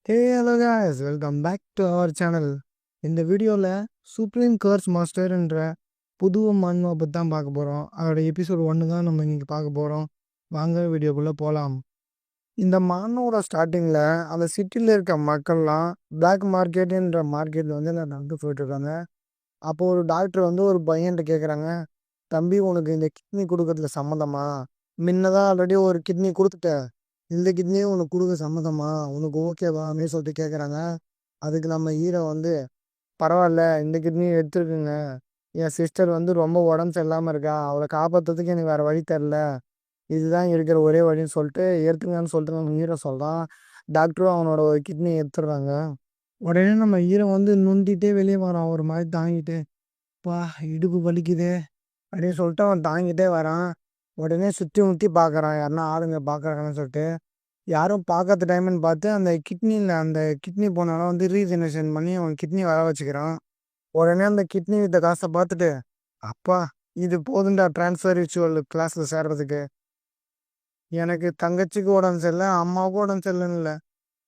Hey, hello guys, welcome back to our channel. இந்த வீடியோவில் supreme கர்ஸ் மாஸ்டர்ன்ற புது மன்வா பற்றி தான் பார்க்க போகிறோம். அதோட எபிசோட் 1 தான் நம்ம இன்றைக்கி பார்க்க போகிறோம். வாங்க வீடியோக்குள்ளே போகலாம். இந்த மானோட ஸ்டார்டிங்கில் அந்த சிட்டியில் இருக்க மக்கள்லாம் பிளாக் மார்க்கெட்டுன்ற மார்க்கெட்டில் வந்து நடந்து போயிட்டுருக்காங்க. அப்போது ஒரு டாக்டர் வந்து ஒரு பையன்கிட்ட கேட்குறாங்க, தம்பி உனக்கு இந்த கிட்னி கொடுக்கறதுல சம்மந்தமா? முன்னதான் ஆல்ரெடி ஒரு கிட்னி கொடுத்துட்ட, இந்த கிட்னியும் உனக்கு கொடுக்க சம்மதமா, உனக்கு ஓகேவா அப்படின்னு சொல்லிட்டு கேட்குறாங்க. அதுக்கு நம்ம ஹீரோ வந்து பரவாயில்ல, இந்த கிட்னி எடுத்துருக்குங்க, என் சிஸ்டர் வந்து ரொம்ப உடம்பு சரியில்லாமல் இருக்கா, அவளை காப்பாற்றுறதுக்கு எனக்கு வேறு வழி தெரில, இதுதான் இருக்கிற ஒரே வழின்னு சொல்லிட்டு எடுத்துங்கன்னு சொல்லிட்டு நம்ம ஹீரோ சொல்கிறான். டாக்டரும் அவனோட ஒரு கிட்னி எடுத்துடுறாங்க. உடனே நம்ம ஹீரோ வந்து நுண்டிகிட்டே வெளியே வரான், ஒரு மாதிரி தாங்கிட்டு. பா, இடுப்பு வலிக்குது அப்படின்னு சொல்லிட்டு அவன் தாங்கிட்டே வரான். உடனே சுற்றி முற்றி பார்க்குறான், யாருன்னா ஆளுங்க பார்க்குறாங்கன்னு சொல்லிட்டு. யாரும் பார்க்காத டைம்னு பார்த்து அந்த கிட்னி போனாலும் வந்து ரீஜெனரேஷன் பண்ணி அவன் கிட்னி வர வச்சுக்கிறான். உடனே அந்த கிட்னி வித்த காசை பார்த்துட்டு, அப்பா இது போதுண்டா ட்ரான்ஸ்ஃபர் ரிச்சுவல் கிளாஸில் சேர்றதுக்கு. எனக்கு தங்கச்சிக்கு உடம்பு சரியில்லை, அம்மாவுக்கும் உடம்பு சரியில்லைன்னு இல்லை,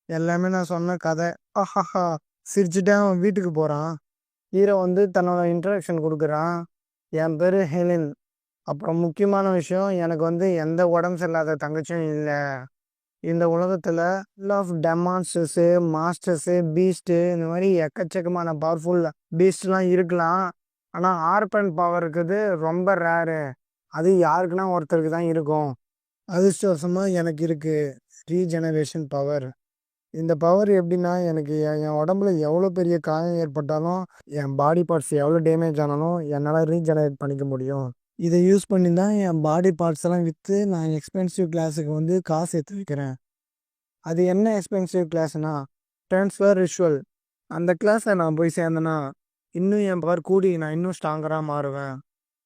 எல்லாமே நான் சொன்ன கதை. ஆஹாஹா சிரிச்சுட்டே அவன் வீட்டுக்கு போகிறான். ஹீரோ வந்து தன்னோட இன்ட்ரடக்ஷன் கொடுக்குறான். என் பேர் ஹெலின். அப்புறம் முக்கியமான விஷயம், எனக்கு வந்து எந்த உடம்பு சரியில்லாத தங்கச்சியும் இல்லை. இந்த உலகத்தில் ஆஃப் டெமான்ஸ்டர்ஸு, மாஸ்டர்ஸு, பீஸ்ட்டு, இந்த மாதிரி எக்கச்சக்கமான பவர்ஃபுல் பீஸ்ட்லாம் இருக்கலாம். ஆனால் ஆர்பன் பவர் இருக்குது ரொம்ப ரேரு. அது யாருக்குன்னா ஒருத்தருக்கு தான் இருக்கும். அதிர்ஷ்டவசமாக எனக்கு இருக்குது ரீஜெனரேஷன் பவர். இந்த பவர் எப்படின்னா, எனக்கு என் உடம்புல எவ்வளோ பெரிய காயம் ஏற்பட்டாலும், என் பாடி பார்ட்ஸ் எவ்வளோ டேமேஜ் ஆனாலும் என்னால் ரீஜெனரேட் பண்ணிக்க முடியும். இதை யூஸ் பண்ணி தான் என் பாடி பார்ட்ஸ் எல்லாம் விற்று நான் எக்ஸ்பென்சிவ் கிளாஸுக்கு வந்து காசு எடுத்து வைக்கிறேன். அது என்ன எக்ஸ்பென்சிவ் கிளாஸ்னா ட்ரான்ஸ்ஃபர் ரிச்சுவல். அந்த கிளாஸில் நான் போய் சேர்ந்தேன்னா இன்னும் என் பவர் கூடி நான் இன்னும் ஸ்ட்ராங்கராக மாறுவேன்.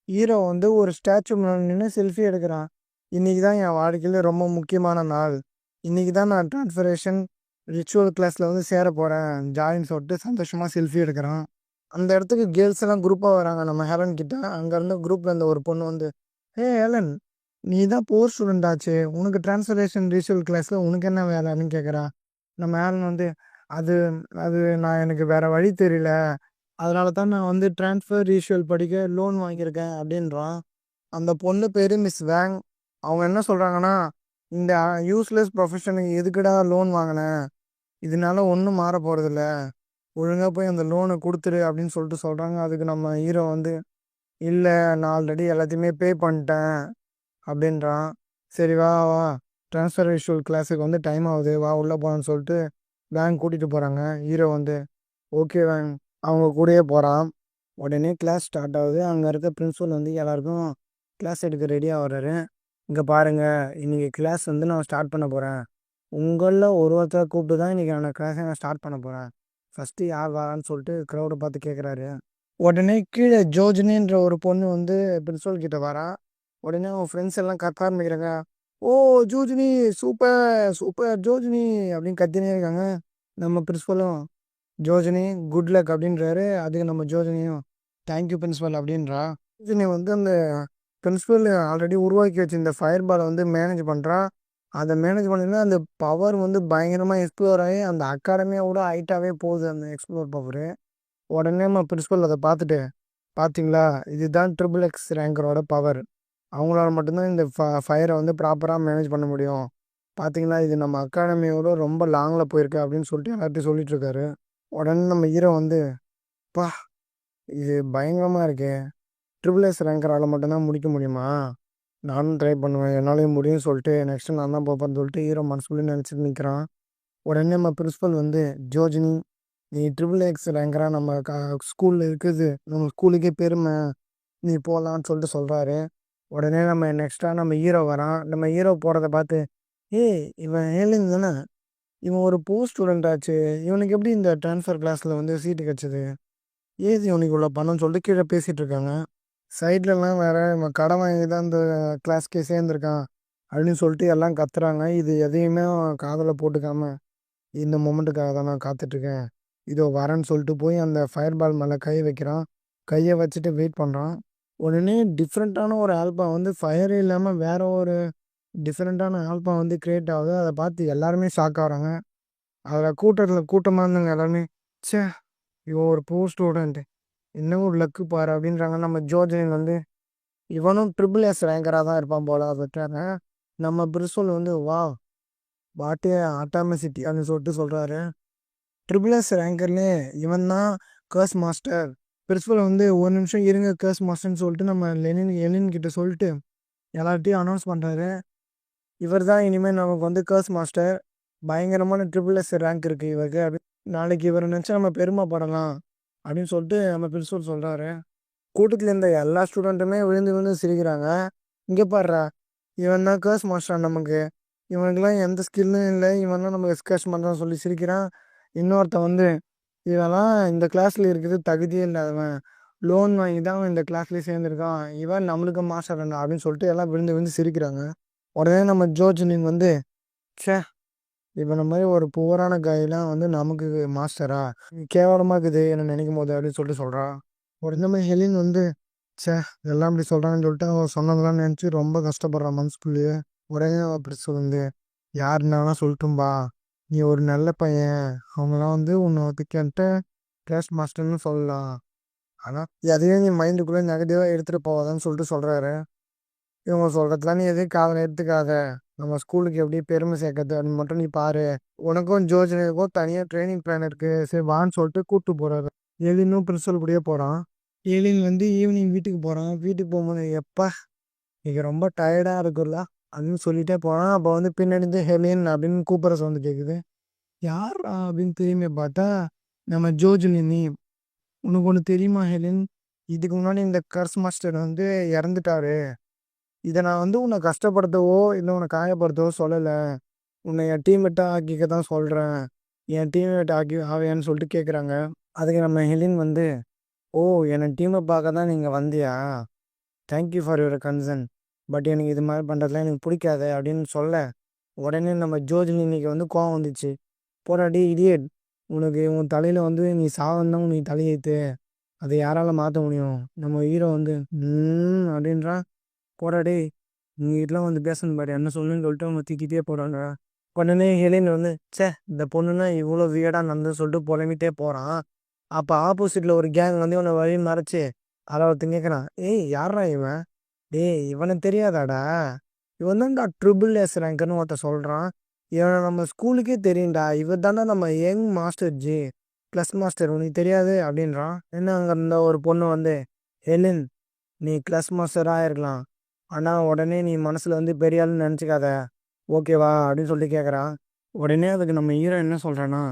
ஹீரோ வந்து ஒரு ஸ்டாச்சு முன்னாடி நின்று செல்ஃபி எடுக்கிறான். இன்றைக்கி தான் என் வாழ்க்கையில் ரொம்ப முக்கியமான நாள். இன்றைக்கி தான் நான் ட்ரான்ஸ்ஃபரேஷன் ரிச்சுவல் கிளாஸில் வந்து சேர போகிறேன் ஜாலின்னு சொல்லிட்டு சந்தோஷமாக செல்ஃபி எடுக்கிறான். அந்த இடத்துக்கு கேர்ள்ஸ் எல்லாம் குரூப்பாக வராங்க நம்ம ஹேலன் கிட்ட. அங்கேருந்து குரூப்பில் இருந்த ஒரு பொண்ணு வந்து, ஹே ஹேலன், நீ தான் போர் ஸ்டூடெண்ட் ஆச்சு, உனக்கு ட்ரான்ஸ்ஃபரேஷன் ரிச்சுவல் கிளாஸில் உனக்கு என்ன வேலை அப்படின்னு கேட்குறா. நம்ம ஹேலன் வந்து, அது அது நான் எனக்கு வேறு வழி தெரியல, அதனால தான் நான் வந்து ட்ரான்ஸ்ஃபர் ரிச்சுவல் படிக்க லோன் வாங்கியிருக்கேன் அப்படின்றான். அந்த பொண்ணு பேர் மிஸ் வேங். அவங்க என்ன சொல்கிறாங்கன்னா, இந்த யூஸ்லெஸ் ப்ரொஃபஷனுக்கு எதுக்குடா லோன் வாங்கினேன், இதனால ஒன்றும் மாற போகிறதில்ல, ஒழுங்காக போய் அந்த லோனை கொடுத்துரு அப்படின்னு சொல்லிட்டு சொல்கிறாங்க. அதுக்கு நம்ம ஹீரோ வந்து, இல்லை நான் ஆல்ரெடி எல்லாத்தையுமே பே பண்ணிட்டேன் அப்படின்றான். சரி வா வா, ட்ரான்ஸ்ஃபர் ரிச்சுவல் கிளாஸுக்கு வந்து டைம் ஆகுது, வா உள்ளே போகலான்னு சொல்லிட்டு வேங் கூட்டிகிட்டு போகிறாங்க. ஹீரோ வந்து ஓகே வேங் அவங்க கூடயே போகிறான். உடனே கிளாஸ் ஸ்டார்ட் ஆகுது. அங்கே இருக்க பிரின்ஸிபல் வந்து எல்லாருக்கும் கிளாஸ் எடுக்க ரெடியாக வர்றாரு. இங்கே பாருங்கள், இன்றைக்கி கிளாஸ் வந்து நான் ஸ்டார்ட் பண்ண போகிறேன். உங்களில் ஒருத்தரை கூப்பிட்டு தான் இன்றைக்கி நான் கிளாஸை நான் ஸ்டார்ட் பண்ண போகிறேன். ஃபஸ்ட்டு யார் வரான்னு சொல்லிட்டு க்ரௌடை பார்த்து கேட்குறாரு. உடனே கீழே ஜோஜினின்ற ஒரு பொண்ணு வந்து பிரின்ஸிபல் கிட்ட வரா. உடனே அவன் ஃப்ரெண்ட்ஸ் எல்லாம் கத்த ஆரம்பிக்கிறாங்க. ஓ ஜோஜினி, சூப்பர் சூப்பர் ஜோஜினி அப்படின்னு கத்தினே இருக்காங்க. நம்ம பிரின்ஸிபலும் ஜோஜினி குட் லக் அப்படின்றாரு. அதுக்கு நம்ம ஜோஜினியும் தேங்க்யூ பிரின்ஸிபல் அப்படின்றா. ஜோஜினி வந்து அந்த பிரின்ஸிபல் ஆல்ரெடி உருவாக்கி வச்சு இந்த ஃபயர் பாலை வந்து மேனேஜ் பண்ணுறா. அதை மேனேஜ் பண்ணினா அந்த பவர் வந்து பயங்கரமாக எக்ஸ்ப்ளோர் ஆகி அந்த அகாடமியோட ஹைட்டாகவே போகுது அந்த எக்ஸ்ப்ளோர் பவர். உடனே நம்ம பிரின்ஸிபல் அதை பார்த்துட்டு, பார்த்தீங்களா, இதுதான் ட்ரிபிள் எக்ஸ் ரேங்கரோட பவர், அவங்களால மட்டும்தான் இந்த ஃபயரை வந்து ப்ராப்பராக மேனேஜ் பண்ண முடியும். பார்த்தீங்களா, இது நம்ம அகாடமியோட ரொம்ப லாங்கில் போயிருக்கு அப்படின்னு சொல்லிட்டு எல்லாத்தையும் சொல்லிட்டு இருக்காரு. உடனே நம்ம ஹீரோ வந்து, பா இது பயங்கரமாக இருக்கே, ட்ரிபிள் எக்ஸ் ரேங்கரால் மட்டும்தான் முடிக்க முடியுமா, நானும் ட்ரை பண்ணுவேன், என்னாலையும் முடியும்னு சொல்லிட்டு நெக்ஸ்ட்டு நான் தான் போப்பேன்னு சொல்லிட்டு ஹீரோ மனசுக்குள்ளே நினச்சிட்டு நிற்கிறான். உடனே நம்ம பிரின்ஸிபல் வந்து, ஜோஜினி நீ ட்ரிபிள் எக்ஸ் ரேங்கராக நம்ம ஸ்கூலில் இருக்குது, நம்ம ஸ்கூலுக்கே பெருமை, நீ போகலான்னு சொல்லிட்டு சொல்கிறாரு. உடனே நம்ம நெக்ஸ்ட்டாக நம்ம ஹீரோ வரான். நம்ம ஹீரோ போகிறத பார்த்து, ஏய் இவன் ஏலியன் தானே, இவன் ஒரு போஸ்ட் ஸ்டூடெண்ட் ஆச்சு, இவனுக்கு எப்படி இந்த ட்ரான்ஸ்ஃபர் கிளாஸில் வந்து சீட்டு கிடச்சிது, ஏது இவனுக்கு இவ்வளோ பண்ணணும்னு சொல்லிட்டு கீழே பேசிகிட்டு இருக்காங்க. சைட்லலாம் வேறு இவன் கடை வாங்கி தான் இந்த கிளாஸ்க்கே சேர்ந்துருக்கான் அப்படின்னு சொல்லிட்டு எல்லாம் கத்துறாங்க. இது எதையுமே காதில் போட்டுக்காம, இந்த மொமெண்ட்டுக்காக தான் நான் காத்துட்ருக்கேன், இதோ வரேன்னு சொல்லிட்டு போய் அந்த ஃபயர் பால் மேலே கை வைக்கிறான். கையை வச்சுட்டு வெயிட் பண்ணுறான். உடனே டிஃப்ரெண்ட்டான ஒரு ஆல்பம் வந்து ஃபயரே இல்லாமல் வேறு ஒரு டிஃப்ரெண்ட்டான ஆல்பம் வந்து க்ரியேட் ஆகுது. அதை பார்த்து எல்லாருமே ஷாக் ஆகிறாங்க. அதில் கூட்டமாக இருந்தவங்க எல்லாருமே ச்சே இவன் ஒரு புவர் ஸ்டூடெண்ட்டு இன்னும் ஒரு லக்கு பாரு அப்படின்றாங்க. நம்ம ஜோர்ஜின் வந்து இவனும் ட்ரிபிள் எஸ் ரேங்கராக தான் இருப்பான் போல விட்டாங்க. நம்ம பிரிசோல் வந்து வா பாட்டே ஆட்டாமசிட்டி அப்படின்னு சொல்லிட்டு சொல்கிறாரு. ட்ரிபிள் எஸ் ரேங்கர்லேயே இவன் தான் கர்ஸ் மாஸ்டர். பிரின்சிபல் வந்து ஒரு நிமிஷம் இருங்க கர்ஸ் மாஸ்டர்னு சொல்லிட்டு நம்ம எலின் கிட்ட சொல்லிட்டு எல்லார்ட்டையும் அனௌன்ஸ் பண்ணுறாரு. இவர் தான் இனிமேல் நமக்கு வந்து கர்ஸ் மாஸ்டர். பயங்கரமான ட்ரிபிள் எஸ் ரேங்க் இருக்குது இவருக்கு. அப்படி நாளைக்கு இவரை நினச்சா நம்ம பெருமைப்படலாம் அப்படின்னு சொல்லிட்டு நம்ம பிரின்சிபல் சொல்கிறாரு. கூட்டத்தில் இருந்த எல்லா ஸ்டூடெண்ட்டுமே விழுந்து விழுந்து சிரிக்கிறாங்க. இங்கே பாடுறா இவன் தான் கர்ஸ் மாஸ்டர், நமக்கு இவனுக்கெல்லாம் எந்த ஸ்கில்லும் இல்லை, இவன் தான் நமக்கு எஸ்கர்ஸ் பண்ணுறான்னு சொல்லி சிரிக்கிறான். இன்னொருத்தன் வந்து இவெல்லாம் இந்த கிளாஸில் இருக்கிறது தகுதியே இல்லாதவன், லோன் வாங்கி தான் அவன் இந்த கிளாஸ்லேயே சேர்ந்துருக்கான், இவன் நம்மளுக்கு மாஸ்டர் என்ன அப்படின்னு சொல்லிட்டு எல்லாம் விழுந்து விழுந்து சிரிக்கிறாங்க. உடனே நம்ம ஜோர்ஜினின் வந்து ச்சே இவனை மாதிரி ஒரு புவரான காயெல்லாம் வந்து நமக்கு மாஸ்டரா, கேவலமாக இருக்குது என்ன நினைக்கும் போது அப்படின்னு சொல்லிட்டு சொல்கிறான். உடனே நம்ம ஹெலின் வந்து ச்சே இதெல்லாம் இப்படி சொல்கிறான்னு சொல்லிட்டு அவன் சொன்னதெல்லாம் நினச்சி ரொம்ப கஷ்டப்படுறான் மனசுக்குள்ளேயே. உடனே அப்படி வந்து யாருன்னாலும் சொல்லட்டும்பா, நீ ஒரு நல்ல பையன், அவங்களாம் வந்து உன்னை ஒத்துக்கிட்ட கிளாஸ் மாஸ்டர்னு சொல்லலாம், ஆனால் எதையும் நீ மைண்டுக்குள்ளே நெகட்டிவாக எடுத்துகிட்டு போவாதான்னு சொல்லிட்டு சொல்கிறாரு. இவங்க சொல்கிறதுலாம் நீ எதையும் காதில் எடுத்துக்காத, நம்ம ஸ்கூலுக்கு எப்படி பெருமை சேர்க்கறது அப்படின்னு மட்டும் நீ பாரு, உனக்கும் ஜோர்ஜினுக்கும் தனியாக ட்ரைனிங் பிளான் இருக்குது, சரி வான்னு சொல்லிட்டு கூப்பிட்டு போகிறாரு. எலினும் பிரின்சிபல் கூடயே போகிறான். எலின் வந்து ஈவினிங் வீட்டுக்கு போகிறான். வீட்டுக்கு போகும்போது எப்பா இங்கே ரொம்ப டயர்டாக இருக்குல்ல அப்படின்னு சொல்லிட்டே போகிறான். அப்போ வந்து பின்னாடி ஹெலின் அப்படின்னு கூப்பிட்ற சவுண்டு கேட்குது. யார் அப்படின்னு திரும்பி பார்த்தா நம்ம ஜோர்ஜினி. உனக்கு ஒன்று தெரியுமா ஹெலின், இதுக்கு முன்னாடி இந்த கர்ஸ் மாஸ்டர் வந்து இறந்துட்டாரு. இதை நான் வந்து உன்னை கஷ்டப்படுத்தவோ இல்லை உன்னை காயப்படுத்தவோ சொல்லலை, உன்னை என் டீம்மேட்டாக ஆக்கிக்க தான் சொல்கிறேன், என் டீம்மேட் ஆக்கி ஆவேன்னு சொல்லிட்டு கேட்குறாங்க. அதுக்கு நம்ம ஹெலின் வந்து ஓ என்னை டீமை பார்க்க தான் நீங்கள் வந்தியா, thank you for your concern, but எனக்கு இது மாதிரி பண்ணுறதுலாம் எனக்கு பிடிக்காது அப்படின்னு சொல்ல, உடனே நம்ம ஜோர்ஜினிக்கு வந்து கோவம் வந்துச்சு. போராடி இடியட், உனக்கு உன் தலையில் வந்து நீ சாவந்தான் உனக்கு தலையெழுத்து, அதை யாரால் மாற்ற முடியும், நம்ம ஹீரோ வந்து அப்படின்றான். போராடி நீங்கள்லாம் வந்து பேசணும் பாரு என்ன சொல்லுன்னு சொல்லிட்டு அவங்க தூக்கிட்டே போகிறாங்க. உடனே ஹெலின் வந்து ச்சே இந்த பொண்ணுன்னா இவ்வளோ வியடாக நடந்து சொல்லிட்டு புலம்பிட்டே போகிறான். அப்போ ஆப்போசிட்டில் ஒரு கேங் வந்து இவனை வழி மறைச்சி அதை ஒருத்தன் கேட்குறான், ஏய் யாரா இவன், டேய் இவனை தெரியாதாடா, இவன் தான்டா ட்ரிபிள் எஸ் ரேங்கர்னு ஒருத்தன் சொல்கிறான், இவனை நம்ம ஸ்கூலுக்கே தெரியும்டா, இவர் தான்டா நம்ம young master G plus master, உனக்கு தெரியாது அப்படின்றான். என்ன அங்கே இருந்த ஒரு பொண்ணு வந்து ஹெலின் நீ க்ளஸ் மாஸ்டராக இருக்கலாம், ஆனால் உடனே நீ மனசில் வந்து பெரிய ஆளுன்னு நினச்சிக்காத ஓகேவா அப்படின்னு சொல்லிட்டு கேட்குறான். உடனே அதுக்கு நம்ம ஹீரோ என்ன சொல்கிறேன்னா,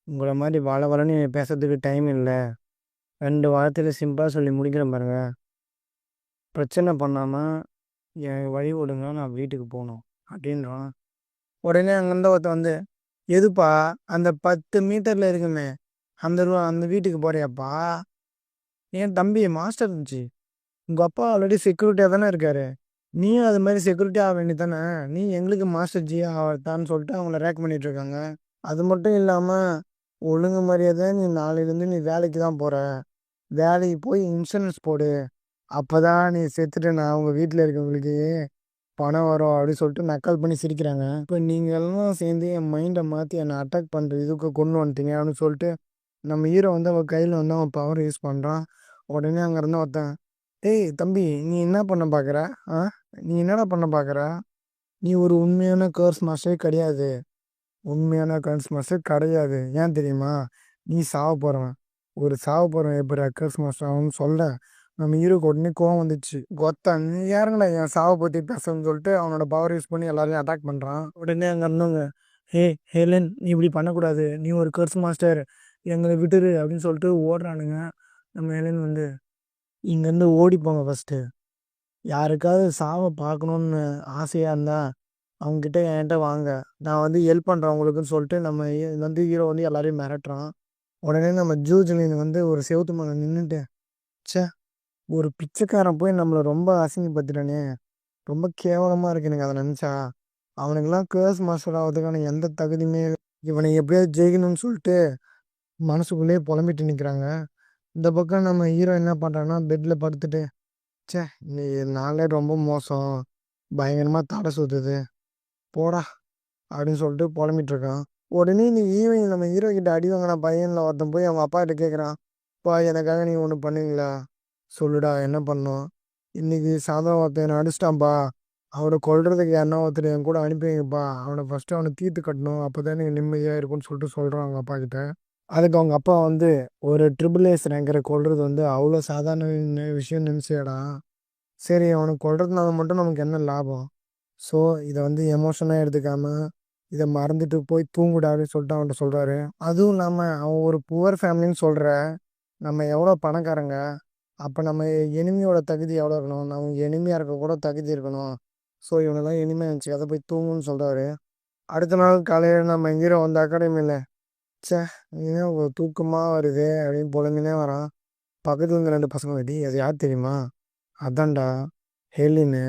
உங்களை மாதிரி வளன்னு பேசுறதுக்கு டைம் இல்லை, 2 வாரத்தில் சிம்பிளாக சொல்லி முடிக்கிறேன் பாருங்க, பிரச்சனை பண்ணாமல் என் வழி விடுங்க நான் வீட்டுக்கு போகணும் அப்படின்றான். உடனே அங்கேருந்து ஒருத்தன் வந்து எதுப்பா அந்த 10 மீட்டரில் இருக்குமே அந்த வீட்டுக்கு போறியாப்பா, என் தம்பி மாஸ்டர் இருந்துச்சு, உங்கள் அப்பா ஆல்ரெடி செக்யூரிட்டியாக தானே இருக்காரு, நீயும் அது மாதிரி செக்யூரிட்டி ஆக வேண்டியது தானே, நீ எங்களுக்கு மாஸ்டர் ஜி ஆகத்தான்னு சொல்லிட்டு அவங்கள ரேக் பண்ணிட்டு இருக்காங்க. அது மட்டும் இல்லாமல் ஒழுங்கு மரியாதை நீ நாளையிலேருந்து நீ வேலைக்கு தான் போகிற, வேலைக்கு போய் இன்சூரன்ஸ் போடு, அப்போ தான் நீ செத்துட்டு நான் அவங்க வீட்டில் இருக்கவங்களுக்கு பணம் வரும் அப்படின்னு சொல்லிட்டு நக்கல் பண்ணி சிரிக்கிறாங்க. இப்போ நீங்கள் எல்லாம் சேர்ந்து என் மைண்டை மாற்றி என்னை அட்டாக் பண்ணுற இதுக்கு கொண்டு வந்துட்டீங்க அப்படின்னு சொல்லிட்டு நம்ம ஹீரோ வந்து அவன் கையில் வந்து அவன் பவர் யூஸ் பண்ணுறான். உடனே அங்கே இருந்து ஒருத்தன் டேய் தம்பி நீ என்ன பண்ண பார்க்குற, ஆ நீ என்னடா பண்ண பார்க்குற, நீ ஒரு உண்மையான கர்ஸ் மாஸ்டரே கிடையாது, உண்மையான கர்ஸ் மாஸ்டர் கிடையாது, ஏன் தெரியுமா, நீ சாவ போகிறவன், ஒரு சாவ போகிறவன் எப்படி கர்ஸ் மாஸ்டர் ஆகும்னு சொல்ல நம்ம ஹீரோக்கு உடனே கோவம் வந்துச்சு. கொத்தான் நீ யாருங்கடா என் சாவை பற்றி பேசணும்னு சொல்லிட்டு அவனோட பவர் யூஸ் பண்ணி எல்லாரையும் அட்டாக் பண்ணுறான். உடனே அங்கே இருந்தவங்க ஹேலன் நீ இப்படி பண்ணக்கூடாது, நீ ஒரு கர்ஸ் மாஸ்டர், எங்களை விட்டுரு அப்படின்னு சொல்லிட்டு ஓடுறானுங்க. நம்ம ஹேலன் வந்து இங்கேருந்து ஓடிப்போங்க ஃபஸ்ட்டு, யாருக்காவது சாவை பார்க்கணுன்னு ஆசையாக இருந்தால் அவங்ககிட்ட என்கிட்ட வாங்க, நான் வந்து ஹெல்ப் பண்ணுறேன் அவங்களுக்குன்னு சொல்லிட்டு நம்ம வந்து ஹீரோ வந்து எல்லாரையும் மிரட்டுறான். உடனே நம்ம ஜூஜலின் வந்து ஒரு செவுத்து மேலே நின்றுட்டு ச்சே ஒரு பிச்சைக்காரன் போய் நம்மளை ரொம்ப அசிங்கப்படுத்திட்டானே, ரொம்ப கேவலமாக இருக்கு எனக்கு அதை நினச்சா, அவனுக்கெல்லாம் கேர்ஸ் மாஸ்டர் ஆகிறதுக்கான எந்த தகுதியுமே, இவனை எப்படியாவது ஜெயிக்கணும்னு சொல்லிட்டு மனசுக்குள்ளேயே புலம்பிட்டு நிற்கிறாங்க. இந்த பக்கம் நம்ம ஹீரோ என்ன பண்ணுறான்னா பெட்டில் படுத்துட்டு ச்சே நீ நாளே ரொம்ப மோசம், பயங்கரமாக தடை சுற்றுது போடா அப்படின்னு சொல்லிட்டு புலம்பிட்டு இருக்கான். உடனே நீ ஈவினிங் நம்ம ஹீரோ கிட்ட அடி வாங்கின பையனில் ஒருத்தன் போய் அவங்க அப்பா கிட்ட கேட்குறான், "அப்பா எனக்காக நீ ஒன்று பண்ணுவீங்களா? சொல்லுடா என்ன பண்ணணும்? இன்னைக்கு சாயந்தரம் ஒருத்தன் என்னை அடிச்சிட்டான்ப்பா. அவனை கொல்றதுக்கு யாருன்னா ஒருத்தர் என் கூட அனுப்பி வைங்கப்பா. அவனை ஃபஸ்ட்டு அவனை தீர்த்து கட்டணும். அப்போ தான் எனக்கு நிம்மதியாக இருக்கும்னு சொல்லிட்டு சொல்கிறான் அவங்க அப்பா கிட்ட. அதுக்கு அவங்க அப்பா வந்து, ஒரு ட்ரிபிள் ஏஸ் ரேங்கரை கொல்றது வந்து அவ்வளோ சாதாரண விஷயம் நினச்சேடா. சரி அவனை கொல்றதுனால மட்டும் நமக்கு என்ன லாபம்? ஸோ இதை வந்து எமோஷனாக எடுத்துக்காம இதை மறந்துட்டு போய் தூங்குடா அப்படின்னு சொல்லிட்டு அவன்கிட்ட சொல்கிறாரு. அதுவும் இல்லாமல் அவன் ஒரு புவர் ஃபேமிலின்னு சொல்கிற, நம்ம எவ்வளோ பணக்காரங்க, அப்போ நம்ம எனிமியோட தகுதி எவ்வளோ இருக்கணும்? நம்ம எனிமியாக இருக்க கூட தகுதி இருக்கணும். ஸோ இவனெல்லாம் எனிமையாக இருந்துச்சு அதை போய் தூங்குன்னு சொல்கிறாரு. அடுத்த நாள் காலையில் நம்ம ஹீரோ வந்து அகாடமியில், ச்சே ஏன் ஒரு தூக்கமாக வருது அப்படின்னு பொழுதுனே வரான். பக்கத்தில் இருந்த 2 பசங்க, "டேய் அது யார் தெரியுமா? அதான்டா ஹெலின்னு,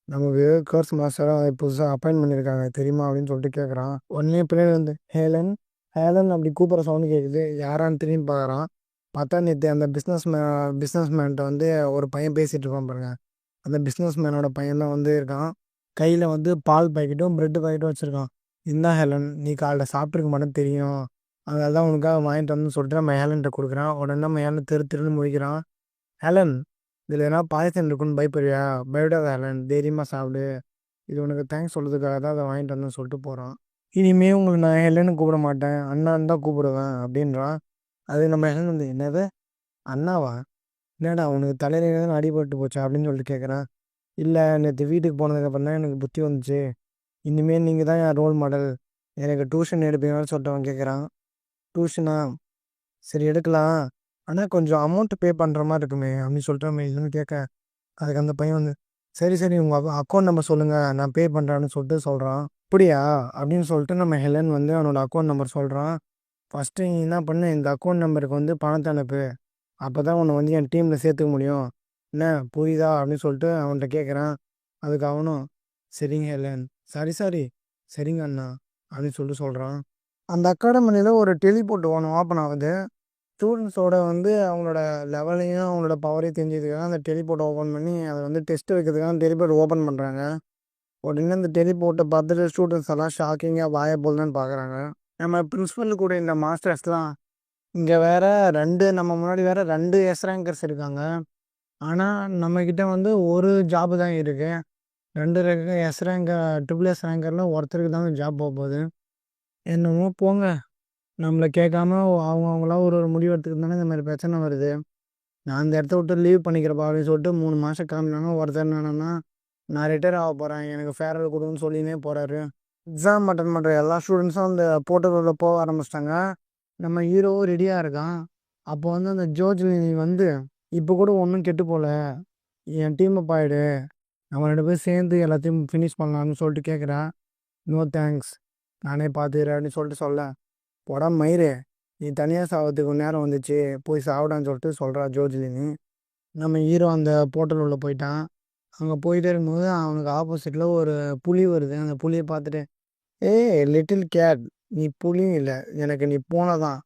நம்ம கர்ஸ் மாஸ்டராக புதுசாக அப்பாயின்ட் பண்ணியிருக்காங்க தெரியுமா?" அப்படின்னு சொல்லிட்டு கேட்குறான். உடனே பின்னாடி வந்து ஹேலன் ஹேலன் அப்படி கூப்பிட்ற சவுண்டு கேட்குது. யாரான்னு திரும்பி பார்க்குறான். பார்த்தா நேற்று அந்த பிஸ்னஸ் மேன்ட்ட வந்து ஒரு பையன் பேசிகிட்டு இருப்பான் பாருங்க. அந்த பிஸ்னஸ் மேனோட பையன் தான் வந்து இருக்கான். கையில் வந்து பால் பாக்கெட்டும் ப்ரெட்டு பாக்கெட்டும் வச்சுருக்கான். "இந்தா ஹேலன், நீ காலைல சாப்பிட்ருக்க மாட்டேன்னு தெரியும், அதனால தான் உனக்காக வாங்கிட்டு வந்து சொல்லிட்டு நம்ம ஹேலன்ட்ட கொடுக்குறான்." உடனே நம்ம ஹேலன் திருன்னு முழிக்கிறான். "ஹேலன், இதில் எதனா பாய்சன் இருக்குன்னு பயப்படுறியா? பயப்படாத ஹேலன், தைரியமாக சாப்பிடு. இது உனக்கு தேங்க்ஸ் சொல்கிறதுக்காக தான் அதை வாங்கிட்டு வந்தேன்னு" சொல்லிட்டு போகிறான். "இனிமே உங்களை நான் ஹெலன்னு கூப்பிட மாட்டேன், அண்ணான்னு தான் கூப்பிடுவேன்" அப்படின்றான். அது நம்ம ஹெலன் வந்து, "என்னது அண்ணாவா? என்னடா உனக்கு தலையில எதுவும் அடிபட்டு போச்சா?" அப்படின்னு சொல்லிட்டு கேட்குறேன். "இல்லை, நேற்று வீட்டுக்கு போனதுக்கப்புறம் தான் எனக்கு புத்தி வந்துச்சு. இனிமேல் நீங்கள் தான் என் ரோல் மாடல். எனக்கு டியூஷன் எடுப்பீங்கன்னு" சொல்லிட்டு அவன் கேட்குறான். "டியூஷனா? சரி எடுக்கலாம். ஆனால் கொஞ்சம் அமௌண்ட் பே பண்ணுற மாதிரி இருக்குமே" அப்படின்னு சொல்லிட்டு நம்ம இதுன்னு கேட்க, அதுக்கு அந்த பையன் வந்து, "சரி சரி உங்கள் அக்கௌண்ட் நம்பர் சொல்லுங்கள், நான் பே பண்ணுறேன்னு" சொல்லிட்டு சொல்கிறான். "அப்படியா?" அப்படின்னு சொல்லிட்டு நம்ம ஹெலன் வந்து அவனோட அக்கௌண்ட் நம்பர் சொல்கிறான். "ஃபஸ்ட்டு நீ என்ன பண்ணு, இந்த அக்கௌண்ட் நம்பருக்கு வந்து பணத்தை அனுப்பு. அப்போ தான் உன்னை வந்து என் டீமில் சேர்த்துக்க முடியும். என்ன புரியுதா?" அப்படின்னு சொல்லிட்டு அவன்கிட்ட கேட்குறான். அதுக்கு அவனும், "சரிங்க ஹெலன், சாரி சரிங்க அண்ணா" அப்படின்னு சொல்லிட்டு சொல்கிறான். அந்த அகாடமியில் ஒரு டெலிபோர்ட் ஒன்று ஓப்பன் ஆகுது. ஸ்டூடெண்ட்ஸோட வந்து அவங்களோட லெவலையும் அவங்களோட பவரையும் தெரிஞ்சதுக்காக அந்த டெலிபோர்ட்டை ஓப்பன் பண்ணி அதை வந்து டெஸ்ட் வைக்கிறதுக்காக டெலிபோர்ட் ஓப்பன் பண்ணுறாங்க. உடனே அந்த டெலிபோர்ட்டை பார்த்துட்டு ஸ்டூடெண்ட்ஸ் எல்லாம் ஷாக்கிங்காக வாயை போல்தான் பார்க்குறாங்க. நம்ம பிரின்ஸிபல் கூட இந்த மாஸ்டர்ஸ்லாம், இங்கே வேற நம்ம முன்னாடி வேற 2 எஸ் ரேங்கர்ஸ் இருக்காங்க. ஆனால் நம்மக்கிட்ட வந்து ஒரு ஜாப் தான் இருக்குது. 2 எஸ் ரேங்கர் ட்ரிபிள் எஸ் ரேங்கரில் ஒருத்தருக்கு தான் ஜாப் போக போகுது. என்னமோ போங்க, நம்மளை கேட்காம அவங்களா ஒரு முடிவு எடுத்துக்கிறதுனால இந்த மாதிரி பிரச்சனை வருது. நான் இந்த இடத்த விட்டு லீவ் பண்ணிக்கிறப்பா அப்படின்னு சொல்லிட்டு 3 மாதம் கிளம்பினாங்க. ஒருத்தர் என்னன்னா, நான் ரிட்டையர் ஆக போகிறேன், எனக்கு ஃபேர்வெல் கொடுன்னு சொல்லினே போகிறாரு. எக்ஸாம் அட்டன் பண்ணுற எல்லா ஸ்டூடெண்ட்ஸும் அந்த போர்ட்டலுக்குள்ள போக ஆரம்பிச்சிட்டாங்க. நம்ம ஹீரோவும் ரெடியாக இருக்கான். அப்போ வந்து அந்த ஜோஜ்லினி வந்து, "இப்போ கூட ஒன்றும் கெட்டு போகல, என் டீமை பாயிடு, நம்ம 2 பேரும் சேர்ந்து எல்லாத்தையும் ஃபினிஷ் பண்ணலான்னு" சொல்லிட்டு கேட்குறா. "நோ தேங்க்ஸ், நானே பார்த்துக்கிறேன்" அப்படின்னு சொல்லிட்டு சொல்ல, "போடா மயிரு, நீ தனியாக சாவதுக்கு நேரம் வந்துச்சு, போய் சாப்பிடான்னு" சொல்லிட்டு சொல்கிறா ஜோஜ்லினி. நம்ம ஹீரோ அந்த போர்ட்டல் உள்ள போயிட்டான். அங்கே போயிட்டே இருக்கும்போது அவனுக்கு ஆப்போசிட்டில் ஒரு புலி வருது. அந்த புலியை பார்த்துட்டு, "ஏய் லிட்டில் கேட், நீ புலியும் இல்லை, எனக்கு நீ பூனை தான்.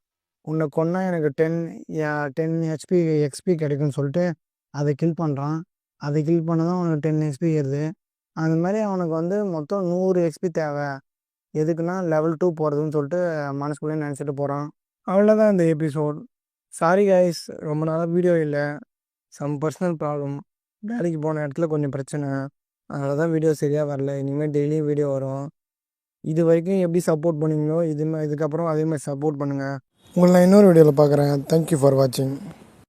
உன்னை கொன்னா எனக்கு 10 ஹெச்பி எக்ஸ்பி கிடைக்கும்னு" சொல்லிட்டு அதை கில் பண்ணுறான். அதை கில் பண்ண தான் அவனுக்கு 10 ஹெச்பி ஏறுது. அந்த மாதிரி அவனுக்கு வந்து மொத்தம் 100 எக்ஸ்பி தேவை. எதுக்குன்னா லெவல் 2 போகிறதுன்னு சொல்லிட்டு மனசுக்குள்ளேயே நினச்சிட்டு போகிறான். அவ்வளோதான் இந்த எபிசோட். சாரி கைஸ், ரொம்ப நாளாக வீடியோ இல்லை. Some personal problem. வேலைக்கு போன இடத்துல கொஞ்சம் பிரச்சனை. அதனால தான் வீடியோ சரியாக வரல. இனிமேல் டெய்லியும் வீடியோ வரும். இது வரைக்கும் எப்படி சப்போர்ட் பண்ணீங்களோ இதுக்கப்புறம் அதே மாதிரி சப்போர்ட் பண்ணுங்கள். உங்களை நான் இன்னொரு வீடியோவில் பார்க்குறேன். தேங்க்யூ ஃபார் வாட்சிங்.